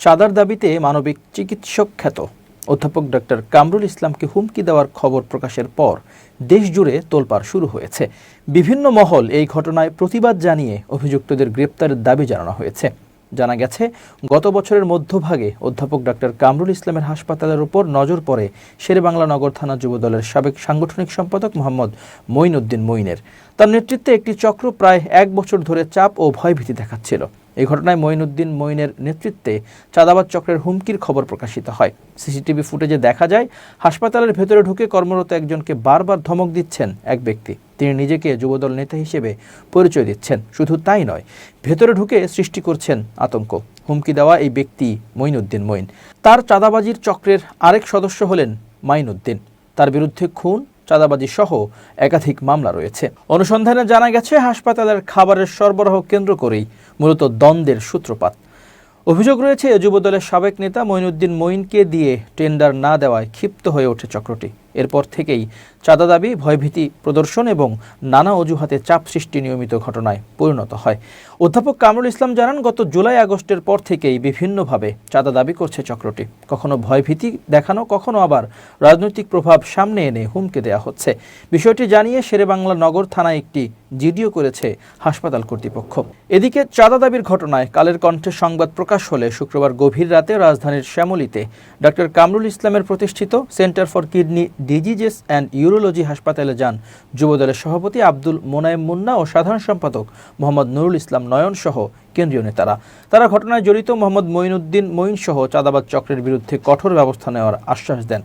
চাঁদার দাবিতে মানবিক চিকিৎসক খ্যাত অধ্যাপক ডক্টর কামরুল ইসলামকে হুমকি দেওয়ার খবর প্রকাশের পর দেশজুড়ে তোলপাড় শুরু হয়েছে। বিভিন্ন মহল এই ঘটনায় প্রতিবাদ জানিয়ে অভিযুক্তদের গ্রেপ্তারের দাবি জানানো হয়েছে। জানা গেছে, গত বছরের মধ্যভাগে অধ্যাপক ডক্টর কামরুল ইসলামের হাসপাতালের উপর নজর পড়ে শেরেবাংলা নগর থানা যুবদলের সাবেক সাংগঠনিক সম্পাদক মোহাম্মদ মঈনউদ্দিন মঈনের। তার নেতৃত্বে একটি চক্র প্রায় 1 বছর ধরে চাপ ও ভয়ভীতি দেখাচ্ছিল। এই ঘটনায় মঈনউদ্দিন মঈনের নেতৃত্বে চাঁদাবাজ চক্রের হুমকির খবর প্রকাশিত হয়। সিসিটিভি ফুটেজে দেখা যায়, হাসপাতালের ভেতরে ঢুকে কর্মরত একজনকে বারবার ধমক দিচ্ছেন এক ব্যক্তি। তিনি নিজেকে যুবদল নেতা হিসেবে পরিচয় দিচ্ছেন। শুধু তাই নয়, ভেতরে ঢুকে সৃষ্টি করছেন আতঙ্ক। হুমকি দেওয়া এই ব্যক্তি মঈনউদ্দিন মঈন। তার চাঁদাবাজির চক্রের আরেক সদস্য হলেন মাইনউদ্দিন। তার বিরুদ্ধে খুন, চাঁদাবাজি সহ একাধিক মামলা রয়েছে। অনুসন্ধানে জানা গেছে, হাসপাতালের খাবারের সরবরাহ কেন্দ্র করেই মূলত দ্বন্দ্বের সূত্রপাত। অভিযোগ রয়েছে, যুবদলের সাবেক নেতা মঈনউদ্দিন মঈনকে দিয়ে টেন্ডার না দেওয়ায় ক্ষিপ্ত হয়ে ওঠে চক্রটি। এরপর থেকেই চাঁদা দাবি, ভয়ভীতি প্রদর্শন এবং নানা অজুহাতে চাপ সৃষ্টি নিয়মিত ঘটনায় পরিণত হয়। অধ্যাপক কামরুল ইসলাম জানান, গত জুলাই-আগস্টের পর থেকেই বিভিন্নভাবে চাঁদা দাবি করছে চক্রটি। কখনো ভয়ভীতি দেখানো, কখনো আবার রাজনৈতিক প্রভাব সামনে এনে হুমকি দেওয়া হচ্ছে। বিষয়টি জানিয়ে শেরেবাংলা নগর থানায় একটি জিডিও করেছে হাসপাতাল কর্তৃপক্ষ। এদিকে চাঁদা দাবির ঘটনায় কালের কণ্ঠে সংবাদ প্রকাশ হলে শুক্রবার গভীর রাতে রাজধানীর শ্যামলীতে ডক্টর কামরুল ইসলামের প্রতিষ্ঠিত centre for kidney diseases and urology হাসপাতালে যান যুবদলের সভাপতি আব্দুল মোনায়েম মুন্না ও সাধারণ সম্পাদক মোহাম্মদ নুরুল ইসলাম নয়ন সহ কেন্দ্রীয় নেতারা। তারা ঘটনায় জড়িত মোহাম্মদ মঈনউদ্দিন মঈন সহ চাঁদাবাজ চক্রের বিরুদ্ধে কঠোর ব্যবস্থা নেওয়ার আশ্বাস দেন।